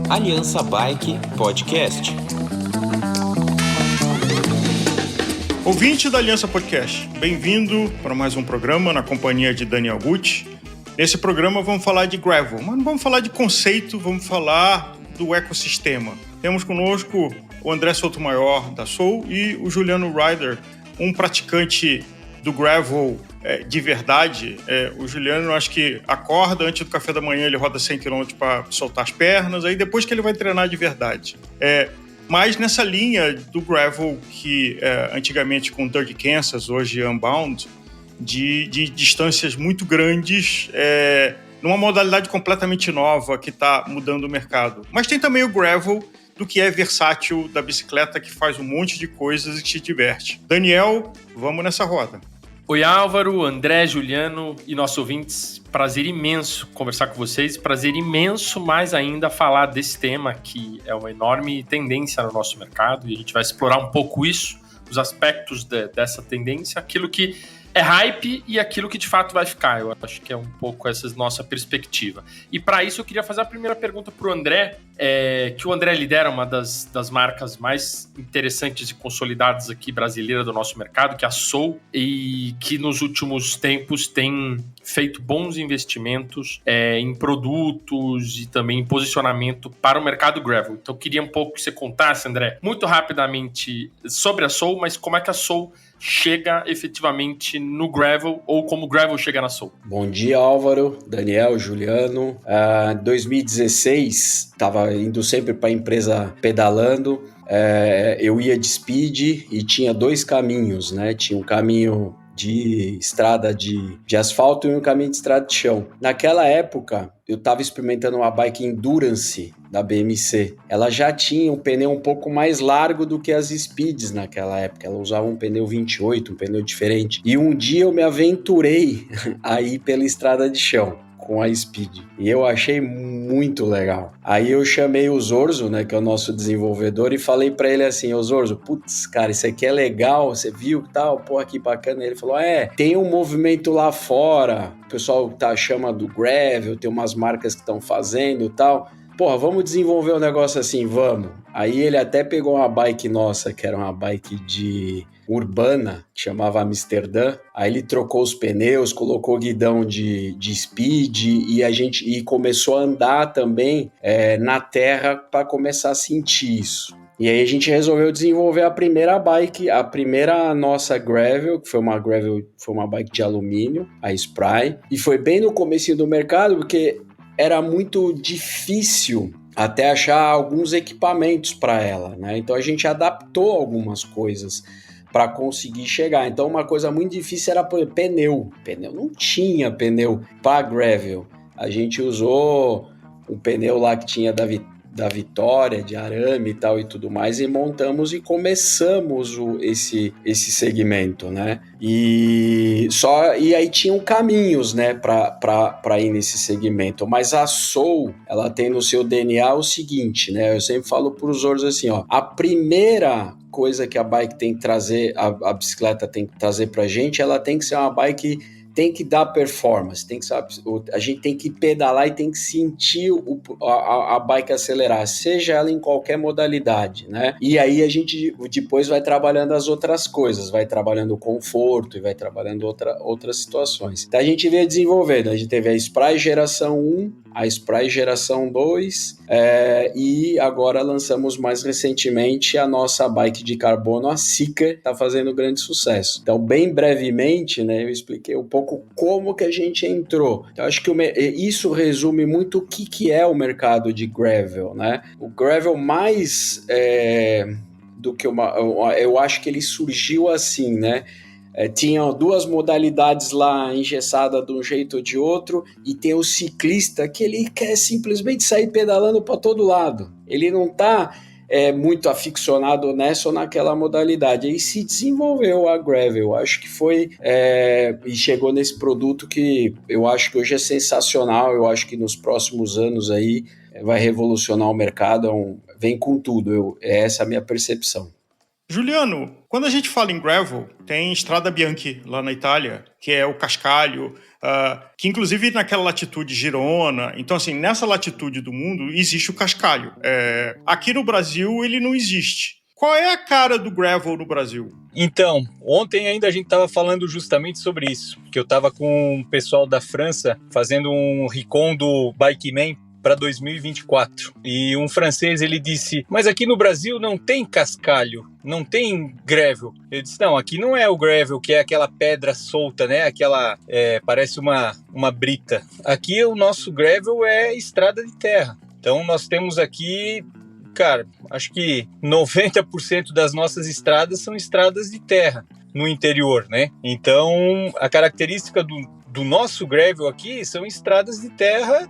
Aliança Bike Podcast. Ouvinte da Aliança Podcast, bem-vindo para mais um programa na companhia de Daniel Gucci. Nesse programa vamos falar de gravel, mas não vamos falar de conceito, vamos falar do ecossistema. Temos conosco o André Sotomayor, da Soul, e o Juliano Ryder, um praticante do gravel de verdade. O Juliano, acho que acorda, antes do café da manhã ele roda 100 km para soltar as pernas, aí depois que ele vai treinar de verdade. Mas nessa linha do gravel que antigamente com Dirty Kansas, hoje Unbound, de distâncias muito grandes, numa modalidade completamente nova que está mudando o mercado. Mas tem também o gravel do que é versátil, da bicicleta que faz um monte de coisas e que te diverte. Daniel, vamos nessa roda. Oi Álvaro, André, Juliano e nossos ouvintes, prazer imenso conversar com vocês, prazer imenso mais ainda falar desse tema que é uma enorme tendência no nosso mercado e a gente vai explorar um pouco isso, os aspectos dessa tendência, aquilo que é hype e aquilo que de fato vai ficar. Eu acho que é um pouco essa nossa perspectiva. E para isso eu queria fazer a primeira pergunta para o André, que o André lidera uma das marcas mais interessantes e consolidadas aqui brasileira do nosso mercado, que é a Soul, e que nos últimos tempos tem feito bons investimentos em produtos e também em posicionamento para o mercado gravel. Então eu queria um pouco que você contasse, André, muito rapidamente sobre a Soul, mas como é que a Soul chega efetivamente no gravel ou como o gravel chega na Soul. Bom dia, Álvaro, Daniel, Juliano. 2016, estava indo sempre para a empresa pedalando. Eu ia de speed e tinha dois caminhos, né? Tinha um caminho de estrada de asfalto e um caminho de estrada de chão. Naquela época, eu estava experimentando uma bike Endurance da BMC. Ela já tinha um pneu um pouco mais largo do que as Speeds naquela época. Ela usava um pneu 28, um pneu diferente. E um dia eu me aventurei a ir pela estrada de chão com a Speed. E eu achei muito legal. Aí eu chamei o Zorzo, né, que é o nosso desenvolvedor, e falei pra ele assim: ô Zorzo, putz, cara, isso aqui é legal, você viu que tal? Pô, que bacana. Ele falou: tem um movimento lá fora, o pessoal chama do gravel, tem umas marcas que estão fazendo e tal. Porra, vamos desenvolver um negócio assim, vamos. Aí ele até pegou uma bike nossa, que era uma bike de urbana, que chamava Amsterdã. Aí ele trocou os pneus, colocou guidão de speed e começou a andar também na terra para começar a sentir isso. E aí a gente resolveu desenvolver a primeira bike, a primeira nossa gravel, que foi uma bike de alumínio, a Spry. E foi bem no comecinho do mercado, porque era muito difícil até achar alguns equipamentos para ela, né? Então a gente adaptou algumas coisas para conseguir chegar. Então uma coisa muito difícil era pneu. Pneu não tinha pneu para gravel. A gente usou um pneu lá que tinha da Vitória, de arame e tal e tudo mais, e montamos e começamos esse segmento, né? E aí tinham caminhos, né, para ir nesse segmento, mas a Soul, ela tem no seu DNA o seguinte, né? Eu sempre falo para os outros assim, ó, a primeira coisa que a bike tem que trazer, a bicicleta tem que trazer pra gente, ela tem que ser uma bike, tem que dar performance, a gente tem que pedalar e tem que sentir a bike acelerar, seja ela em qualquer modalidade, né? E aí a gente depois vai trabalhando as outras coisas, vai trabalhando o conforto e vai trabalhando outras situações. Então a gente veio desenvolvendo, a gente teve a Spry geração 1, a Spry geração 2, e agora lançamos mais recentemente a nossa bike de carbono, a Seeker, está fazendo grande sucesso. Então, bem brevemente, né, eu expliquei um pouco como que a gente entrou. Então, acho que isso resume muito o que é o mercado de gravel, né? O gravel mais do que eu acho que ele surgiu assim, né? Tinham duas modalidades lá engessadas de um jeito ou de outro, e tem o ciclista que ele quer simplesmente sair pedalando para todo lado. Ele não está muito aficionado nessa ou naquela modalidade. Aí se desenvolveu a gravel, acho que foi e chegou nesse produto que eu acho que hoje é sensacional. Eu acho que nos próximos anos aí vai revolucionar o mercado, vem com tudo. Essa é a minha percepção. Juliano, Quando a gente fala em gravel, tem Strada Bianchi lá na Itália, que é o cascalho, que inclusive naquela latitude Girona, então assim, nessa latitude do mundo existe o cascalho. Aqui no Brasil ele não existe. Qual é a cara do gravel no Brasil? Então, ontem ainda a gente estava falando justamente sobre isso, que eu estava com o pessoal da França fazendo um recon do Bikeman para 2024. E um francês, ele disse, mas aqui no Brasil não tem cascalho, não tem gravel. Eu disse, não, aqui não é o gravel, que é aquela pedra solta, né? Aquela, parece uma brita. Aqui o nosso gravel é estrada de terra. Então nós temos aqui, cara, acho que 90% das nossas estradas são estradas de terra no interior, né? Então a característica do nosso gravel aqui são estradas de terra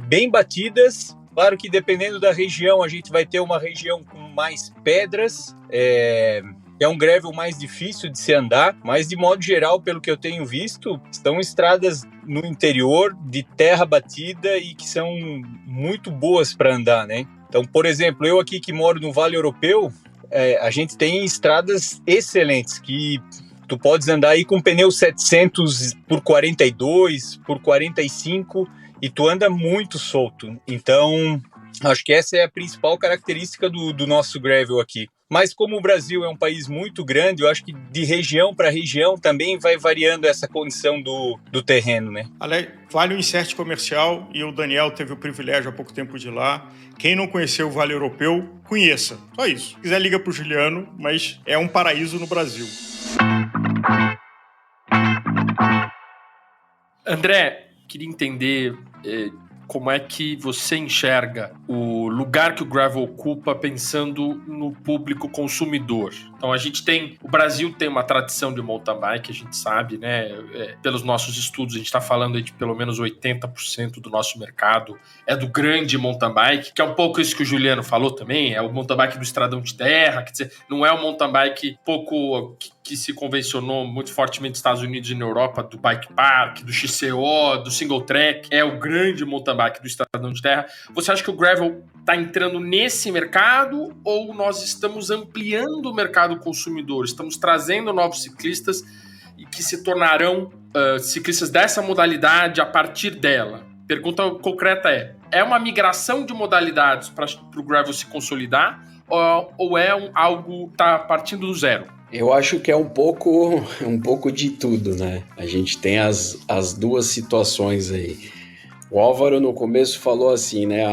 bem batidas. Claro que dependendo da região, a gente vai ter uma região com mais pedras, é um gravel mais difícil de se andar, mas de modo geral, pelo que eu tenho visto, estão estradas no interior de terra batida e que são muito boas para andar, né? Então, por exemplo, eu aqui que moro no Vale Europeu, a gente tem estradas excelentes que tu podes andar aí com pneu 700 por 42, por 45 e tu anda muito solto. Então, acho que essa é a principal característica do nosso gravel aqui. Mas como o Brasil é um país muito grande, eu acho que de região para região também vai variando essa condição do terreno, né? Vale o insert comercial e o Daniel teve o privilégio há pouco tempo de ir lá. Quem não conheceu o Vale Europeu, conheça. Só isso. Se quiser, liga para o Juliano, mas é um paraíso no Brasil. André, queria entender como é que você enxerga o lugar que o gravel ocupa pensando no público consumidor. Então o Brasil tem uma tradição de mountain bike, a gente sabe, né? Pelos nossos estudos, a gente está falando aí de pelo menos 80% do nosso mercado é do grande mountain bike, que é um pouco isso que o Juliano falou também, é o mountain bike do estradão de terra, quer dizer, não é o mountain bike pouco que se convencionou muito fortemente nos Estados Unidos e na Europa, do bike park, do XCO, do single track, é o grande mountain bike do estradão de terra. Você acha que o gravel está entrando nesse mercado ou nós estamos ampliando o mercado consumidor? Estamos trazendo novos ciclistas e que se tornarão ciclistas dessa modalidade a partir dela? Pergunta concreta é uma migração de modalidades para o gravel se consolidar ou é algo que está partindo do zero? Eu acho que é um pouco de tudo, né? A gente tem as duas situações aí. O Álvaro no começo falou assim, né?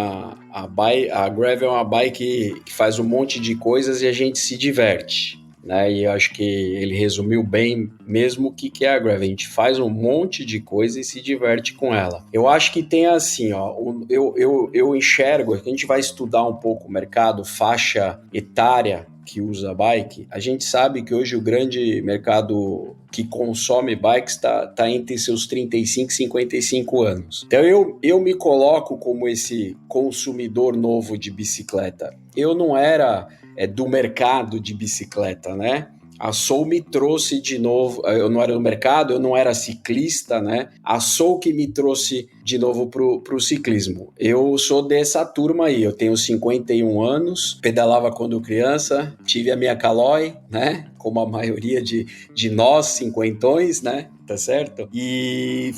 A gravel é uma bike que faz um monte de coisas e a gente se diverte, né? E eu acho que ele resumiu bem mesmo o que é a gravel. A gente faz um monte de coisa e se diverte com ela. Eu acho que tem assim, ó, eu enxergo, a gente vai estudar um pouco o mercado, faixa etária que usa bike. A gente sabe que hoje o grande mercado que consome bikes está entre seus 35 e 55 anos. Então eu me coloco como esse consumidor novo de bicicleta. Eu não era do mercado de bicicleta, né? A Soul me trouxe de novo, eu não era do mercado, eu não era ciclista, né? A Soul que me trouxe de novo pro ciclismo. Eu sou dessa turma aí, eu tenho 51 anos, pedalava quando criança, tive a minha Caloi, né? Como a maioria de nós, cinquentões, né? Tá certo? E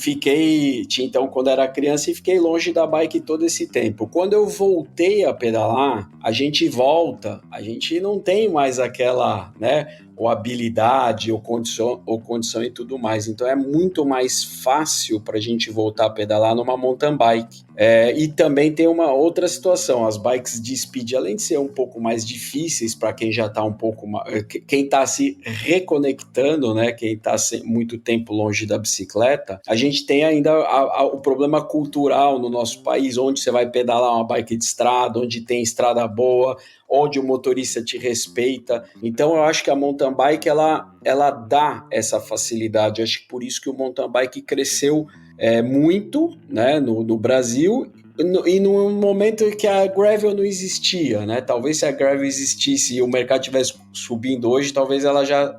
então, quando era criança, e fiquei longe da bike todo esse tempo. Quando eu voltei a pedalar, a gente não tem mais aquela, né? Ou habilidade, ou condição e tudo mais. Então é muito mais fácil para a gente voltar a pedalar numa mountain bike. E também tem uma outra situação, as bikes de speed, além de ser um pouco mais difíceis para quem já está um pouco mais, quem está se reconectando, né, quem está muito tempo longe da bicicleta, a gente tem ainda o problema cultural no nosso país, onde você vai pedalar uma bike de estrada, onde tem estrada boa, onde o motorista te respeita. Então eu acho que a mountain bike ela dá essa facilidade. Eu acho que por isso que o mountain bike cresceu muito, né, no Brasil, e no momento que a gravel não existia, né? Talvez se a gravel existisse e o mercado estivesse subindo hoje, talvez ela já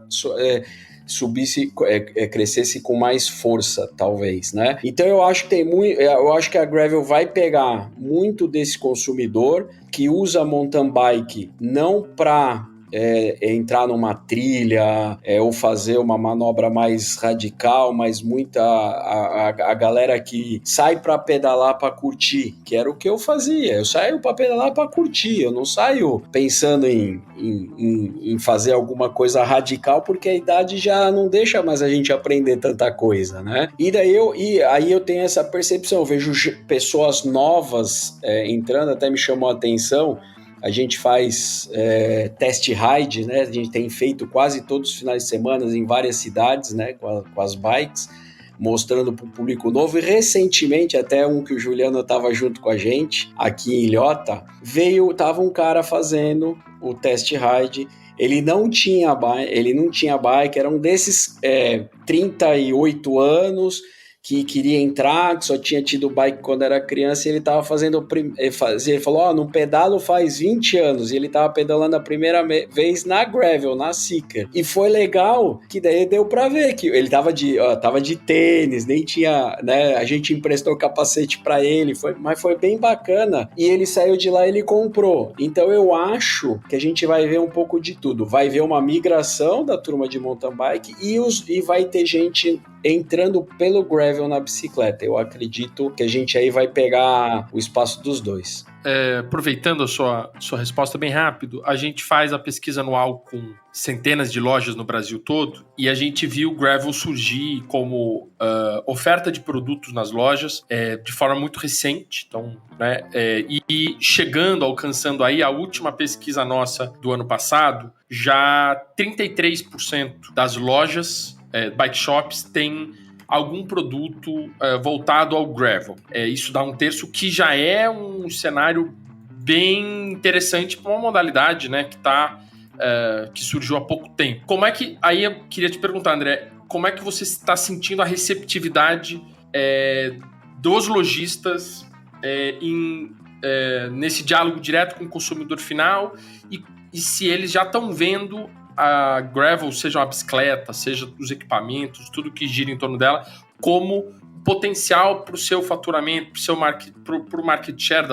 subisse, crescesse com mais força, talvez, né? Então eu acho que a gravel vai pegar muito desse consumidor que usa mountain bike não para entrar numa trilha ou fazer uma manobra mais radical, mas a galera que sai para pedalar para curtir, que era o que eu fazia. Eu saio para pedalar para curtir, eu não saio pensando em fazer alguma coisa radical, porque a idade já não deixa mais a gente aprender tanta coisa, né? E aí eu tenho essa percepção, eu vejo pessoas novas entrando, até me chamou a atenção. A gente faz test ride, né? A gente tem feito quase todos os finais de semana em várias cidades, né? Com as bikes, mostrando para o público novo. E recentemente, até um que o Juliano estava junto com a gente, aqui em Ilhota, tava um cara fazendo o test ride. Ele não tinha bike, era um desses 38 anos que queria entrar, que só tinha tido bike quando era criança, e ele estava fazendo, ele falou, no pedalo faz 20 anos, e ele estava pedalando a primeira vez na gravel, na Seeker, e foi legal, que daí deu para ver, que ele tava de tênis, nem tinha, né, a gente emprestou o capacete para ele, mas foi bem bacana, e ele saiu de lá e ele comprou. Então eu acho que a gente vai ver um pouco de tudo, vai ver uma migração da turma de mountain bike, e vai ter gente entrando pelo gravel na bicicleta. Eu acredito que a gente aí vai pegar o espaço dos dois. Aproveitando a sua resposta bem rápido, a gente faz a pesquisa anual com centenas de lojas no Brasil todo e a gente viu o gravel surgir como oferta de produtos nas lojas de forma muito recente. Então, né, e alcançando aí a última pesquisa nossa do ano passado, já 33% das lojas bike shops tem algum produto voltado ao gravel. Isso dá um terço, que já é um cenário bem interessante para uma modalidade, né, que surgiu há pouco tempo. Aí eu queria te perguntar, André, como é que você está sentindo a receptividade dos lojistas nesse diálogo direto com o consumidor final e se eles já estão vendo a gravel, seja uma bicicleta, seja os equipamentos, tudo que gira em torno dela, como potencial para o seu faturamento, para o market share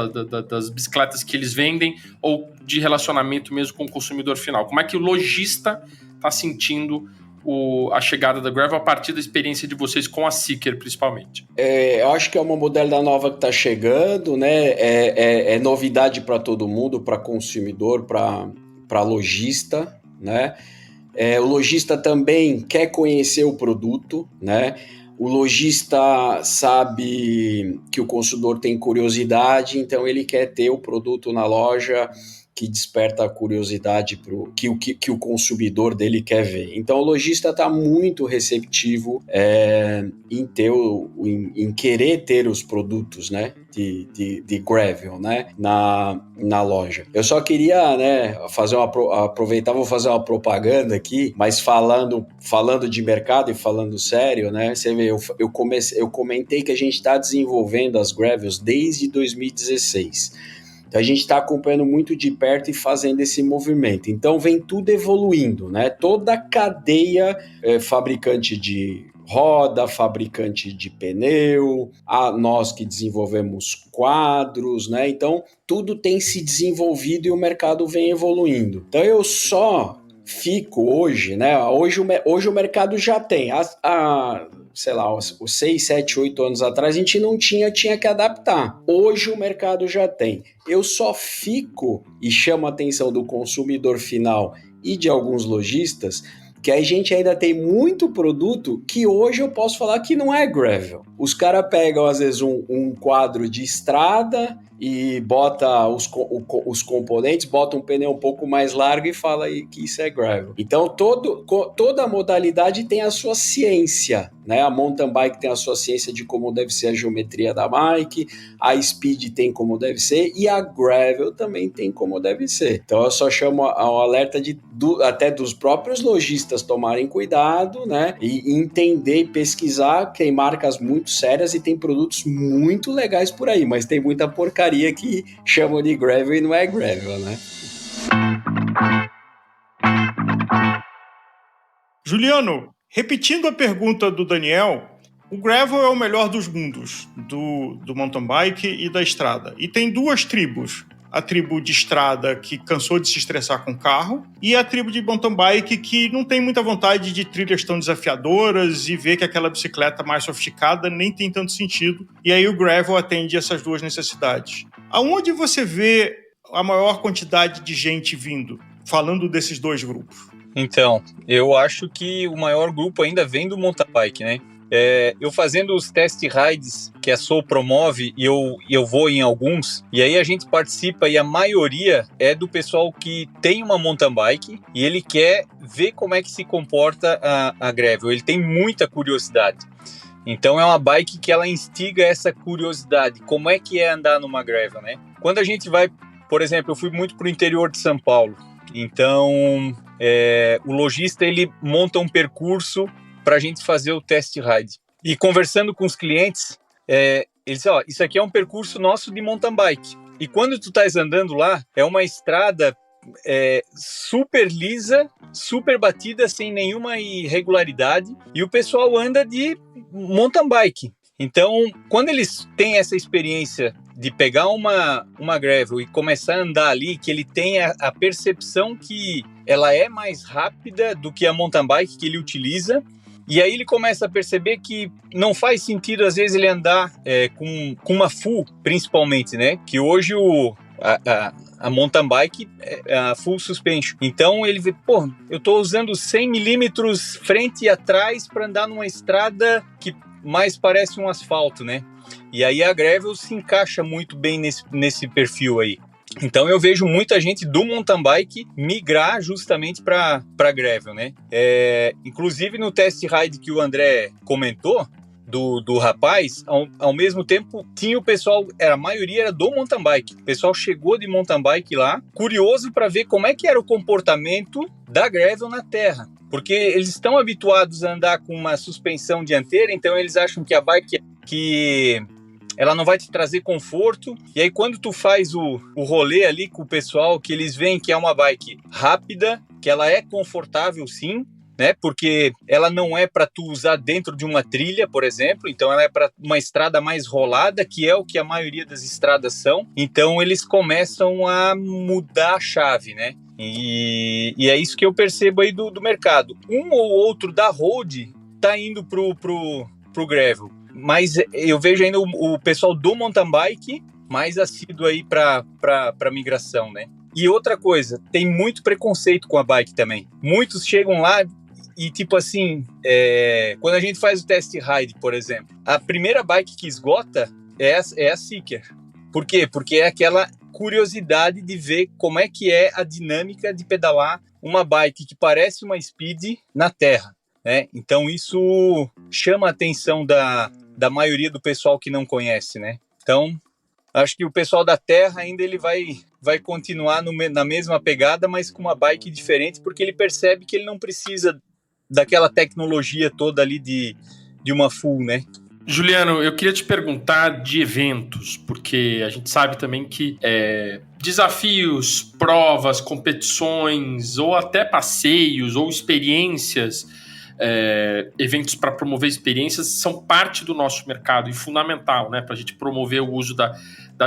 das bicicletas que eles vendem, ou de relacionamento mesmo com o consumidor final. Como é que o lojista está sentindo a chegada da gravel a partir da experiência de vocês com a Seeker, principalmente? Eu acho que é uma modalidade nova que está chegando, né? É novidade para todo mundo, para consumidor, para lojista, né? O lojista também quer conhecer o produto, né? O lojista sabe que o consumidor tem curiosidade, então ele quer ter o produto na loja que desperta a curiosidade que o consumidor dele quer ver. Então o lojista está muito receptivo em querer ter os produtos, né, de gravel, né, na loja. Eu só queria, né, vou fazer uma propaganda aqui, mas falando de mercado e falando sério, né, você vê, eu comentei que a gente está desenvolvendo as gravels desde 2016. Então a gente está acompanhando muito de perto e fazendo esse movimento. Então vem tudo evoluindo, né? Toda a cadeia, fabricante de roda, fabricante de pneu, nós que desenvolvemos quadros, né? Então tudo tem se desenvolvido e o mercado vem evoluindo. Então eu só fico hoje, né? Hoje o mercado já tem. Sei lá, os 6, 7, 8 anos atrás a gente não tinha que adaptar. Hoje o mercado já tem. Eu só fico e chamo a atenção do consumidor final e de alguns lojistas que a gente ainda tem muito produto que hoje eu posso falar que não é gravel. Os caras pegam às vezes um quadro de estrada e bota os componentes, bota um pneu um pouco mais largo e fala aí que isso é gravel. Então toda modalidade tem a sua ciência, né? A mountain bike tem a sua ciência de como deve ser a geometria da bike, a speed tem como deve ser e a gravel também tem como deve ser. Então eu só chamo ao alerta até dos próprios lojistas tomarem cuidado, né? E entender e pesquisar. Tem marcas muito sérias e tem produtos muito legais por aí, mas tem muita porcaria que chamam de gravel e não é gravel, né? Juliano, repetindo a pergunta do Daniel, o gravel é o melhor dos mundos, do mountain bike e da estrada. E tem duas tribos, a tribo de estrada que cansou de se estressar com carro e a tribo de mountain bike que não tem muita vontade de trilhas tão desafiadoras e vê que aquela bicicleta mais sofisticada nem tem tanto sentido. E aí o gravel atende essas duas necessidades. Aonde você vê a maior quantidade de gente vindo, falando desses dois grupos? Então, eu acho que o maior grupo ainda vem do mountain bike, né? Eu fazendo os test rides que a Soul promove e eu vou em alguns, e aí a gente participa e a maioria é do pessoal que tem uma mountain bike e ele quer ver como é que se comporta a gravel, ele tem muita curiosidade. Então é uma bike que ela instiga essa curiosidade, como é que é andar numa gravel, né? Quando a gente vai, por exemplo, eu fui muito pro interior de São Paulo, então o lojista ele monta um percurso para a gente fazer o test ride. E conversando com os clientes, eles dizem, isso aqui é um percurso nosso de mountain bike. E quando tu estás andando lá, é uma estrada super lisa, super batida, sem nenhuma irregularidade, e o pessoal anda de mountain bike. Então, quando eles têm essa experiência de pegar uma gravel e começar a andar ali, que ele tem a percepção que ela é mais rápida do que a mountain bike que ele utiliza, e aí ele começa a perceber que não faz sentido, às vezes, ele andar com uma full, principalmente, né? Que hoje a mountain bike é a full suspension. Então ele vê, eu tô usando 100 milímetros frente e atrás para andar numa estrada que mais parece um asfalto, né? E aí a gravel se encaixa muito bem nesse perfil aí. Então eu vejo muita gente do mountain bike migrar justamente para gravel, né? Inclusive no test ride que o André comentou, do rapaz, ao mesmo tempo tinha o pessoal, a maioria era do mountain bike. O pessoal chegou de mountain bike lá, curioso para ver como é que era o comportamento da gravel na terra. Porque eles estão habituados a andar com uma suspensão dianteira, então eles acham que a bike ela não vai te trazer conforto, e aí quando tu faz o rolê ali com o pessoal, que eles veem que é uma bike rápida, que ela é confortável sim, né? Porque ela não é para tu usar dentro de uma trilha, por exemplo, então ela é para uma estrada mais rolada, que é o que a maioria das estradas são, então eles começam a mudar a chave, né? E é isso que eu percebo aí do mercado. Um ou outro da road tá indo pro gravel, mas eu vejo ainda o pessoal do mountain bike mais assíduo aí para migração, né? E outra coisa, tem muito preconceito com a bike também. Muitos chegam lá e tipo assim, quando a gente faz o test ride, por exemplo, a primeira bike que esgota é a Seeker. Por quê? Porque é aquela curiosidade de ver como é que é a dinâmica de pedalar uma bike que parece uma Speed na terra, né? Então isso chama a atenção da maioria do pessoal que não conhece, né? Então, acho que o pessoal da terra ainda ele vai continuar na mesma pegada, mas com uma bike diferente, porque ele percebe que ele não precisa daquela tecnologia toda ali de uma full, né? Juliano, eu queria te perguntar de eventos, porque a gente sabe também que desafios, provas, competições, ou até passeios, ou experiências, eventos para promover experiências são parte do nosso mercado e fundamental, né, para a gente promover o uso da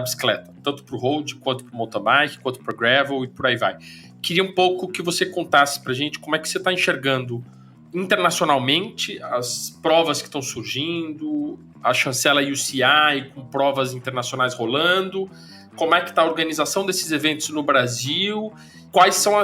bicicleta, tanto para o road, quanto para o mountain bike, quanto para o gravel e por aí vai. Queria um pouco que você contasse para a gente como é que você está enxergando internacionalmente as provas que estão surgindo, a chancela UCI com provas internacionais rolando, como é que está a organização desses eventos no Brasil, quais são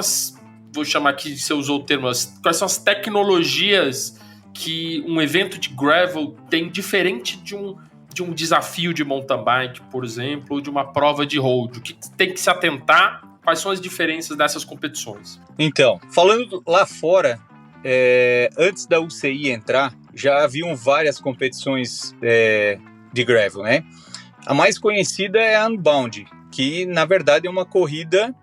vou chamar aqui, você usou o termo, quais são as tecnologias que um evento de gravel tem diferente de um desafio de mountain bike, por exemplo, ou de uma prova de road, o que tem que se atentar, quais são as diferenças dessas competições? Então, falando lá fora, antes da UCI entrar, já haviam várias competições de gravel, né? A mais conhecida é a Unbound, que na verdade é uma corrida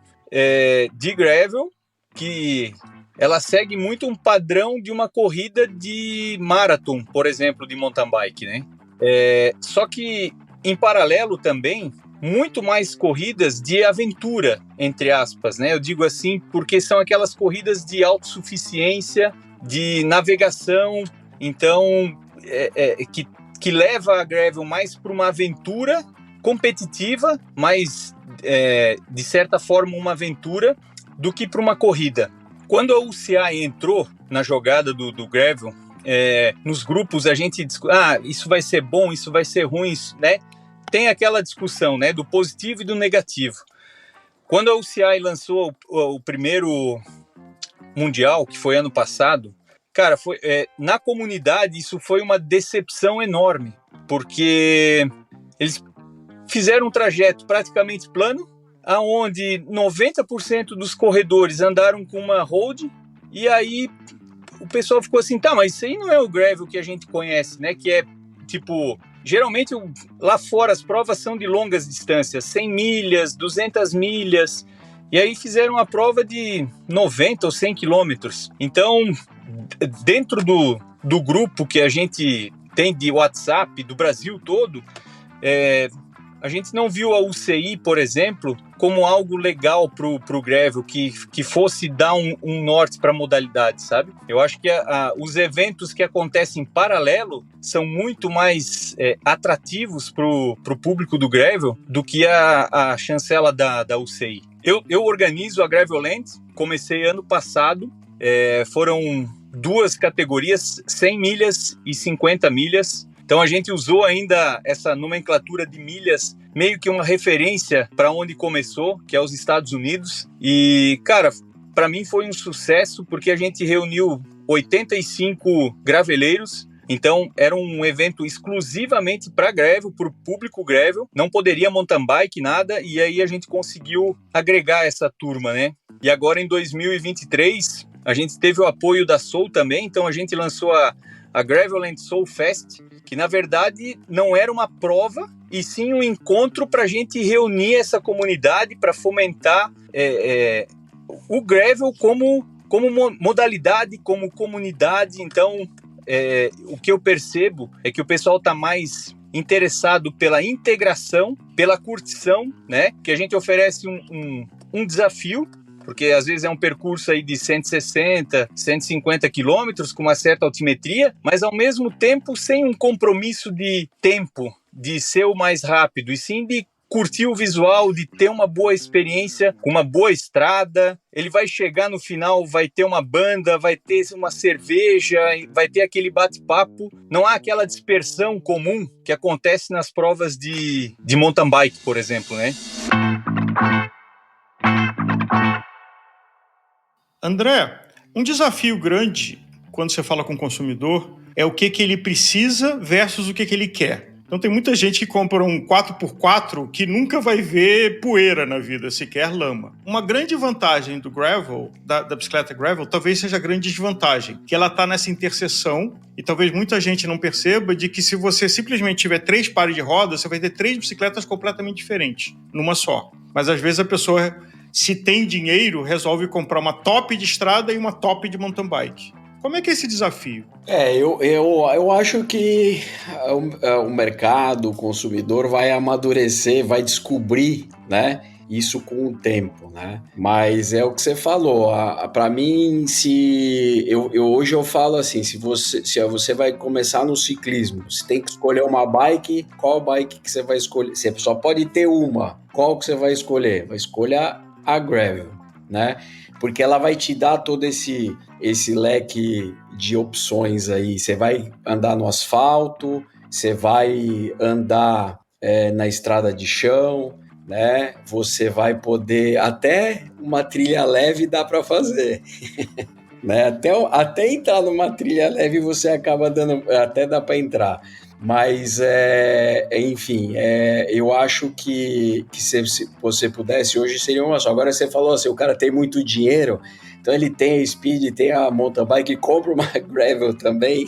de gravel que ela segue muito um padrão de uma corrida de marathon, por exemplo, de mountain bike, né? Só que em paralelo também muito mais corridas de aventura, entre aspas, né? Eu digo assim porque são aquelas corridas de autossuficiência, de navegação, então que leva a gravel mais para uma aventura competitiva, mas de certa forma, uma aventura do que para uma corrida. Quando a UCI entrou na jogada do gravel, nos grupos a gente discute, isso vai ser bom, isso vai ser ruim, né? Tem aquela discussão, né, do positivo e do negativo. Quando a UCI lançou o primeiro mundial, que foi ano passado, cara, na comunidade isso foi uma decepção enorme, porque eles fizeram um trajeto praticamente plano, aonde 90% dos corredores andaram com uma road, e aí o pessoal ficou assim, tá, mas isso aí não é o gravel que a gente conhece, né? Que é, tipo, geralmente lá fora as provas são de longas distâncias, 100 milhas, 200 milhas, e aí fizeram uma prova de 90 ou 100 quilômetros. Então, dentro do grupo que a gente tem de WhatsApp do Brasil todo, a gente não viu a UCI, por exemplo, como algo legal pro gravel, que fosse dar um norte para a modalidade, sabe? Eu acho que os eventos que acontecem em paralelo são muito mais atrativos pro público do gravel do que a chancela da UCI. Eu organizo a Gravelland, comecei ano passado, foram 2 categorias, 100 milhas e 50 milhas. Então a gente usou ainda essa nomenclatura de milhas, meio que uma referência para onde começou, que é os Estados Unidos. E, cara, para mim foi um sucesso, porque a gente reuniu 85 graveleiros. Então era um evento exclusivamente para gravel, para o público gravel. Não poderia mountain bike, nada. E aí a gente conseguiu agregar essa turma, né? E agora em 2023, a gente teve o apoio da Soul também. Então a gente lançou a Gravelland Soul Fest, que na verdade não era uma prova, e sim um encontro para a gente reunir essa comunidade, para fomentar o gravel como modalidade, como comunidade. Então, o que eu percebo é que o pessoal está mais interessado pela integração, pela curtição, né? Que a gente oferece um desafio, porque às vezes é um percurso aí de 160, 150 quilômetros com uma certa altimetria, mas ao mesmo tempo sem um compromisso de tempo, de ser o mais rápido, e sim de curtir o visual, de ter uma boa experiência, com uma boa estrada. Ele vai chegar no final, vai ter uma banda, vai ter uma cerveja, vai ter aquele bate-papo. Não há aquela dispersão comum que acontece nas provas de mountain bike, por exemplo, né? André, um desafio grande quando você fala com o consumidor é o que ele precisa versus o que ele quer. Então tem muita gente que compra um 4x4 que nunca vai ver poeira na vida, sequer lama. Uma grande vantagem do gravel, da bicicleta gravel, talvez seja a grande desvantagem, que ela está nessa interseção, e talvez muita gente não perceba, de que se você simplesmente tiver 3 pares de rodas, você vai ter 3 bicicletas completamente diferentes, numa só. Mas às vezes a pessoa, se tem dinheiro, resolve comprar uma top de estrada e uma top de mountain bike. Como é que é esse desafio? Eu acho que o mercado, o consumidor vai amadurecer, vai descobrir, né, isso com o tempo, né? Mas é o que você falou. Para mim, hoje eu falo assim, se você vai começar no ciclismo, você tem que escolher uma bike. Qual bike que você vai escolher? Você só pode ter uma. Qual que você vai escolher? Vai escolher a gravel, né? Porque ela vai te dar todo esse leque de opções aí. Você vai andar no asfalto, você vai andar na estrada de chão, né? Você vai poder... Até uma trilha leve dá para fazer. Né? Até entrar numa trilha leve você acaba dando... Até dá para entrar. Mas, enfim, eu acho que se você pudesse, hoje seria uma só. Agora você falou assim, o cara tem muito dinheiro, então ele tem a Speed, tem a mountain bike, compra uma gravel também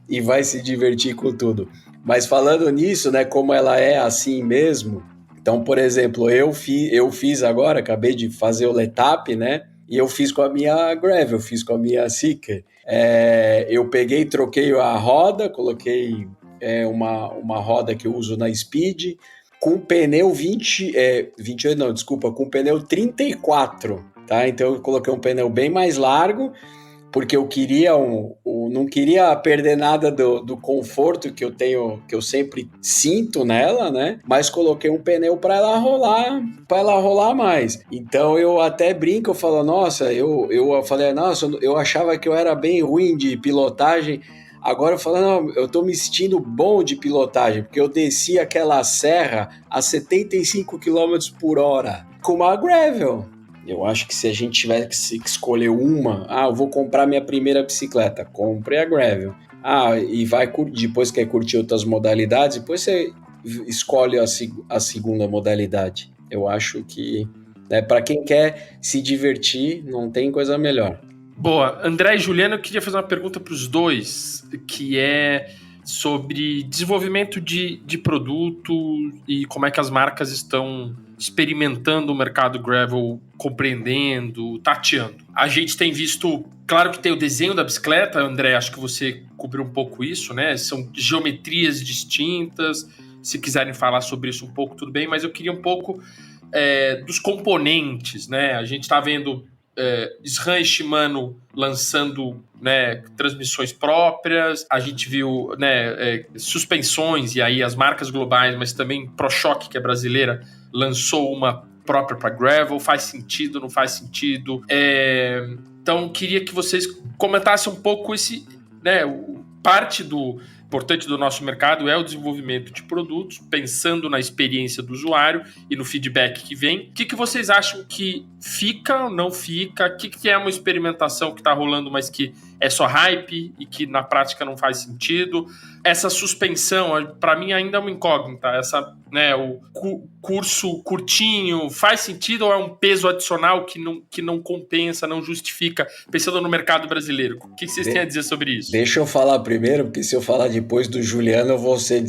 e vai se divertir com tudo. Mas falando nisso, né, como ela é assim mesmo, então, por exemplo, eu fiz agora, acabei de fazer o Letap, né, e eu fiz com a minha gravel, fiz com a minha Seeker. Eu peguei, troquei a roda, coloquei... uma roda que eu uso na Speed, com pneu 28 não, desculpa, com pneu 34, tá? Então eu coloquei um pneu bem mais largo, porque eu queria não queria perder nada do conforto que eu tenho, que eu sempre sinto nela, né? Mas coloquei um pneu para ela rolar mais. Então eu até brinco, eu falo, nossa, eu falei, nossa, eu achava que eu era bem ruim de pilotagem. Agora eu falo, não, eu tô me sentindo bom de pilotagem, porque eu desci aquela serra a 75 km por hora com uma gravel. Eu acho que se a gente tivesse que escolher eu vou comprar minha primeira bicicleta, compre a gravel. E depois quer curtir outras modalidades, depois você escolhe a segunda modalidade. Eu acho que, né, para quem quer se divertir, não tem coisa melhor. Boa. André e Juliano, eu queria fazer uma pergunta para os dois, que é sobre desenvolvimento de produto e como é que as marcas estão experimentando o mercado gravel, compreendendo, tateando. A gente tem visto, claro que tem o desenho da bicicleta, André, acho que você cobriu um pouco isso, né? São geometrias distintas, se quiserem falar sobre isso um pouco, tudo bem, mas eu queria um pouco dos componentes, né? A gente está vendo SRAM e Shimano lançando, né, transmissões próprias, a gente viu, né, suspensões, e aí as marcas globais, mas também ProShock, que é brasileira, lançou uma própria para gravel. Faz sentido, não faz sentido? Então queria que vocês comentassem um pouco esse, né, parte do importante do nosso mercado é o desenvolvimento de produtos, pensando na experiência do usuário e no feedback que vem. O que vocês acham que fica ou não fica? O que é uma experimentação que está rolando, mas que é só hype e que na prática não faz sentido? Essa suspensão, para mim, ainda é uma incógnita. O curso curtinho faz sentido ou é um peso adicional que não compensa, não justifica, pensando no mercado brasileiro? O que vocês têm a dizer sobre isso? Deixa eu falar primeiro, porque se eu falar depois do Juliano, eu vou ser,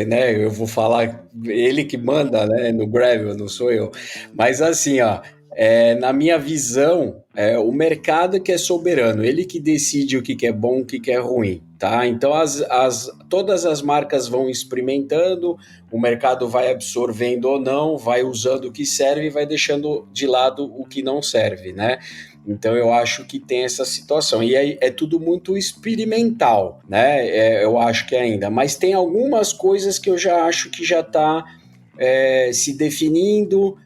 né? Eu vou falar ele que manda, né? No gravel, não sou eu. Mas assim, na minha visão, o mercado que é soberano, ele que decide o que é bom, o que é ruim, tá? Então todas as marcas vão experimentando, o mercado vai absorvendo ou não, vai usando o que serve e vai deixando de lado o que não serve, né? Então eu acho que tem essa situação, e aí é tudo muito experimental, né? Eu acho que ainda, mas tem algumas coisas que eu já acho que já está se definindo.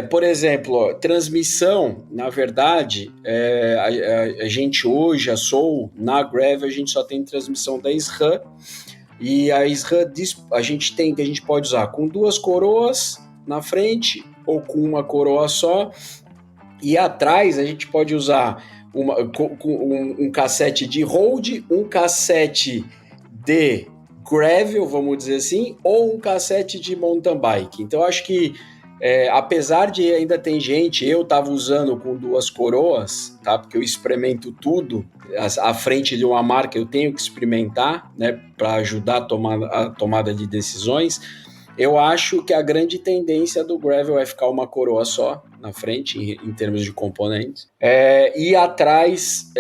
Por exemplo, transmissão, na verdade, a gente hoje, na gravel, a gente só tem transmissão da SRAM, e a SRAM a gente pode usar com 2 coroas na frente ou com uma coroa só, e atrás a gente pode usar um cassete de road, um cassete de gravel, vamos dizer assim, ou um cassete de mountain bike. Então acho que apesar de ainda tem gente, eu estava usando com 2 coroas, tá? Porque eu experimento tudo, à frente de uma marca eu tenho que experimentar, né? Para ajudar a tomada de decisões. Eu acho que a grande tendência do gravel é ficar uma coroa só na frente, em termos de componentes. E atrás,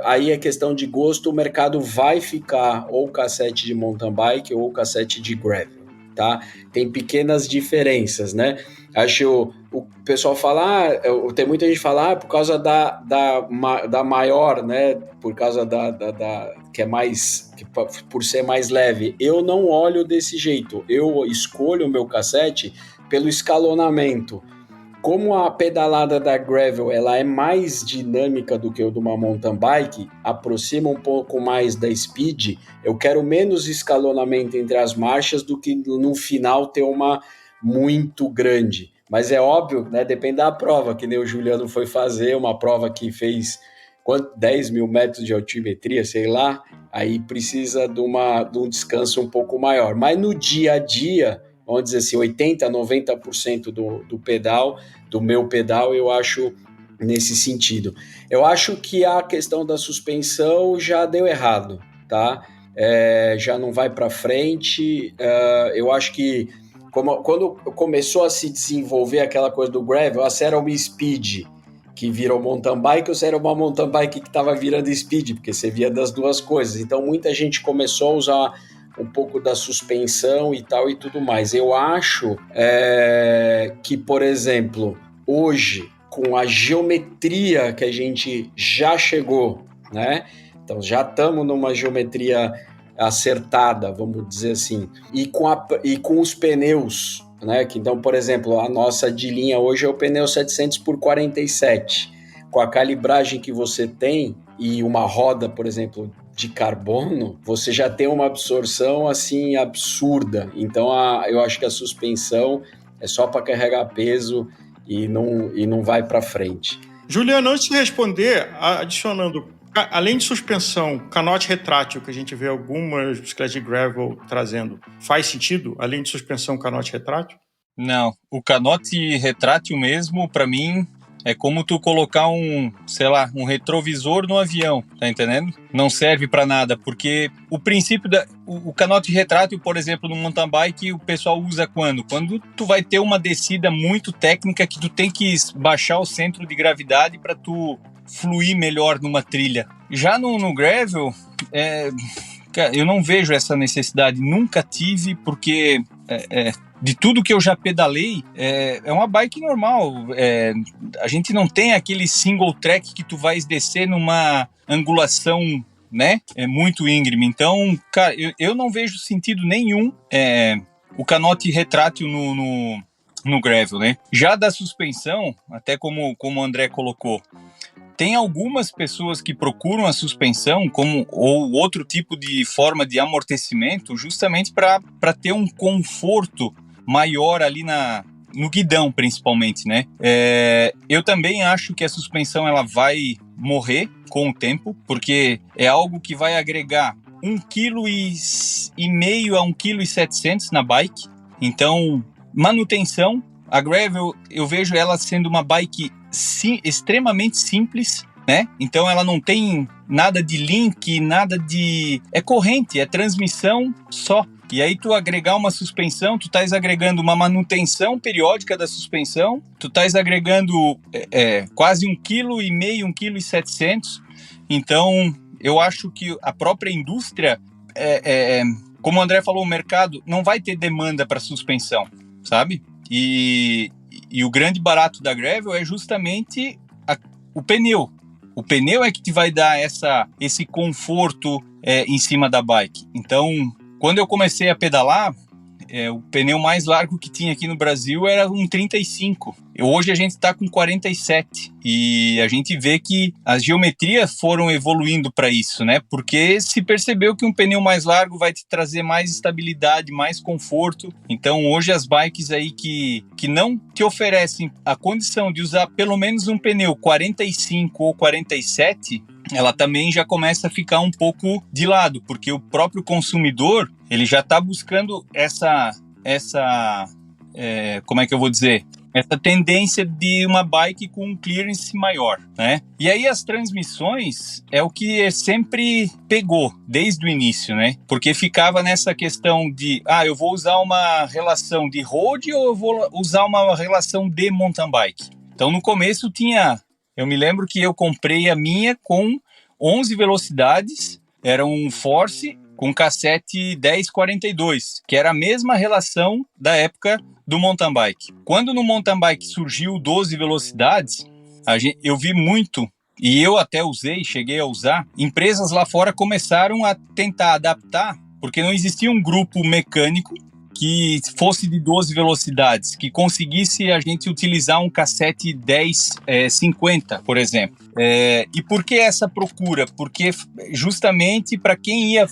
aí é questão de gosto, o mercado vai ficar ou cassete de mountain bike ou cassete de gravel, tá? Tem pequenas diferenças, né? Acho o pessoal fala, tem muita gente que fala, por causa da maior, né? Por causa que é mais, por ser mais leve. Eu não olho desse jeito. Eu escolho o meu cassete pelo escalonamento. Como a pedalada da gravel ela é mais dinâmica do que o de uma mountain bike, aproxima um pouco mais da speed, eu quero menos escalonamento entre as marchas do que no final ter uma muito grande. Mas é óbvio, né, depende da prova, que nem o Juliano foi fazer, uma prova que fez 10 mil metros de altimetria, sei lá, aí precisa de um descanso um pouco maior. Mas no dia a dia, vamos dizer assim, 80%, 90% do pedal, do meu pedal, eu acho nesse sentido. Eu acho que a questão da suspensão já deu errado, tá? Já não vai para frente. Eu acho que quando começou a se desenvolver aquela coisa do gravel, a era uma speed que virou mountain bike, ou se era uma mountain bike que estava virando speed, porque você via das duas coisas. Então muita gente começou a usar um pouco da suspensão e tal e tudo mais. Eu acho que, por exemplo, hoje, com a geometria que a gente já chegou, né? Então já estamos numa geometria acertada, vamos dizer assim, e com os pneus, né? Que, então, por exemplo, a nossa de linha hoje é o pneu 700 por 47. Com a calibragem que você tem e uma roda, por exemplo, de carbono, você já tem uma absorção assim absurda. Então eu acho que a suspensão é só para carregar peso e não vai para frente. Juliano, antes de responder, adicionando, além de suspensão, canote retrátil, que a gente vê algumas bicicletas de gravel trazendo, faz sentido, além de suspensão, canote retrátil? Não, o canote retrátil mesmo, para mim, é como tu colocar um retrovisor no avião, tá entendendo? Não serve para nada, porque o princípio o canote retrátil, por exemplo, no mountain bike, o pessoal usa quando? Quando tu vai ter uma descida muito técnica que tu tem que baixar o centro de gravidade para tu fluir melhor numa trilha. Já no gravel, eu não vejo essa necessidade, nunca tive, porque de tudo que eu já pedalei, é uma bike normal. A gente não tem aquele single track que tu vais descer numa angulação, né? É muito íngreme. Então, cara, eu não vejo sentido nenhum o canote retrátil no gravel, né? Já da suspensão, até como o André colocou, tem algumas pessoas que procuram a suspensão ou outro tipo de forma de amortecimento justamente para ter um conforto maior ali no guidão, principalmente, né? Eu também acho que a suspensão ela vai morrer com o tempo, porque é algo que vai agregar 1,5 kg a 1,7 kg na bike. Então, manutenção, a gravel, eu vejo ela sendo uma bike extremamente simples, né? Então ela não tem nada de link, nada de... É corrente, é transmissão só. E aí tu agregar uma suspensão, tu estás agregando uma manutenção periódica da suspensão, tu estás agregando quase 1,5 kg, 1,7 kg. Então eu acho que a própria indústria, como o André falou, o mercado não vai ter demanda para suspensão, sabe? E o grande barato da gravel é justamente o pneu. O pneu é que te vai dar esse conforto em cima da bike. Então, quando eu comecei a pedalar, o pneu mais largo que tinha aqui no Brasil era um 35. Hoje a gente está com 47. E a gente vê que as geometrias foram evoluindo para isso, né? Porque se percebeu que um pneu mais largo vai te trazer mais estabilidade, mais conforto. Então hoje as bikes aí que não te oferecem a condição de usar pelo menos um pneu 45 ou 47... ela também já começa a ficar um pouco de lado, porque o próprio consumidor, ele já está buscando essa como é que eu vou dizer? Essa tendência de uma bike com um clearance maior, né? E aí as transmissões é o que sempre pegou desde o início, né? Porque ficava nessa questão de, eu vou usar uma relação de road ou eu vou usar uma relação de mountain bike? Então no começo eu me lembro que eu comprei a minha com 11 velocidades, era um Force com cassete 1042, que era a mesma relação da época do mountain bike. Quando no mountain bike surgiu 12 velocidades, eu vi muito, e eu até cheguei a usar, empresas lá fora começaram a tentar adaptar, porque não existia um grupo mecânico que fosse de 12 velocidades, que conseguisse a gente utilizar um cassete 1050, por exemplo. E por que essa procura? Porque justamente para quem ia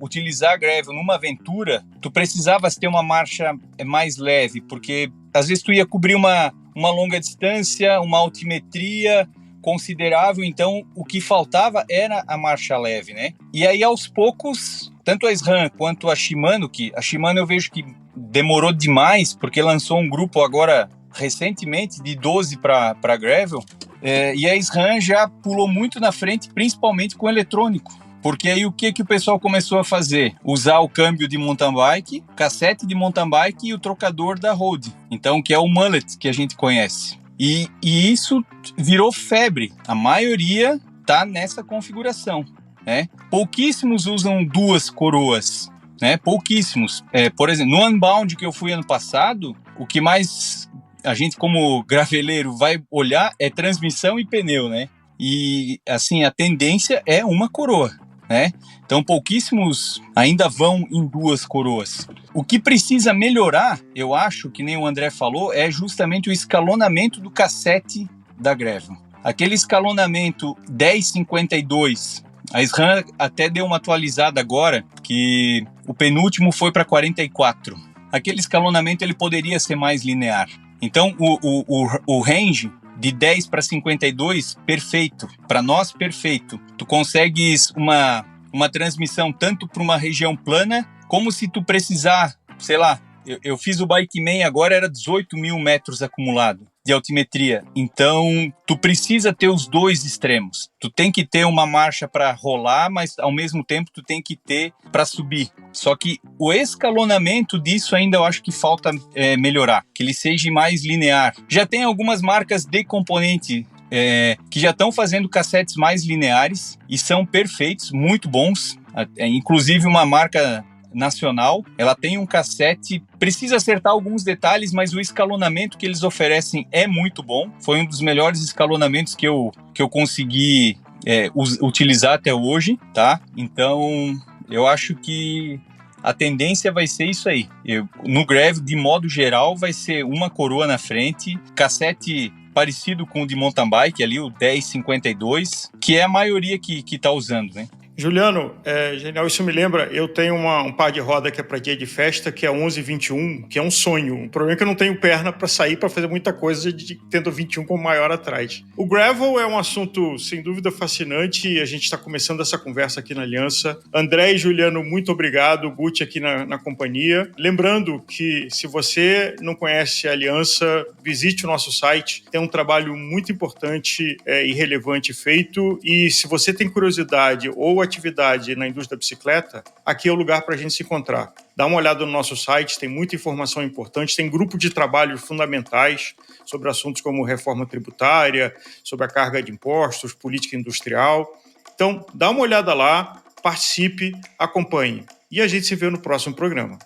utilizar a gravel numa aventura, tu precisavas ter uma marcha mais leve, porque às vezes tu ia cobrir uma longa distância, uma altimetria considerável, então o que faltava era a marcha leve, né? E aí aos poucos, tanto a SRAM quanto a Shimano, que a Shimano eu vejo que demorou demais, porque lançou um grupo agora recentemente de 12 para gravel, e a SRAM já pulou muito na frente, principalmente com o eletrônico. Porque aí o que o pessoal começou a fazer? Usar o câmbio de mountain bike, cassete de mountain bike e o trocador da road. Então, que é o mullet que a gente conhece. E isso virou febre. A maioria tá nessa configuração, né? Pouquíssimos usam duas coroas, né? Pouquíssimos. Por exemplo, no Unbound que eu fui ano passado, o que mais a gente como graveleiro vai olhar é transmissão e pneu, né? e assim, a tendência é uma coroa, né? Então pouquíssimos ainda vão em 2 coroas. O que precisa melhorar, eu acho, que nem o André falou, é justamente o escalonamento do cassete da Gravel. Aquele escalonamento 10,52, a SRAM até deu uma atualizada agora, que o penúltimo foi para 44. Aquele escalonamento ele poderia ser mais linear. Então o range de 10 para 52, perfeito. Para nós, perfeito. Tu consegues uma transmissão tanto para uma região plana, como se tu precisar, sei lá, eu fiz o Bikeman agora, era 18 mil metros acumulado de altimetria. Então, tu precisa ter os 2 extremos. Tu tem que ter uma marcha para rolar, mas ao mesmo tempo tu tem que ter para subir. Só que o escalonamento disso ainda eu acho que falta melhorar, que ele seja mais linear. Já tem algumas marcas de componente que já estão fazendo cassetes mais lineares e são perfeitos, muito bons. Inclusive uma marca nacional, ela tem um cassete, precisa acertar alguns detalhes, mas o escalonamento que eles oferecem é muito bom. Foi um dos melhores escalonamentos que eu consegui utilizar até hoje, tá? Então, eu acho que a tendência vai ser isso aí. No Gravel, de modo geral, vai ser uma coroa na frente, cassete parecido com o de mountain bike, ali o 10,52, que é a maioria que tá usando, né? Juliano, genial, isso me lembra, eu tenho um par de roda que é para dia de festa, que é 11,21, que é um sonho. O problema é que eu não tenho perna para sair, para fazer muita coisa, tendo 21 como maior atrás. O gravel é um assunto, sem dúvida, fascinante, e a gente está começando essa conversa aqui na Aliança. André e Juliano, muito obrigado, Guti aqui na companhia. Lembrando que, se você não conhece a Aliança, visite o nosso site, tem um trabalho muito importante e relevante feito, e se você tem curiosidade ou atividade na indústria da bicicleta, aqui é o lugar para a gente se encontrar. Dá uma olhada no nosso site, tem muita informação importante, tem grupo de trabalho fundamentais sobre assuntos como reforma tributária, sobre a carga de impostos, política industrial. Então, dá uma olhada lá, participe, acompanhe. E a gente se vê no próximo programa.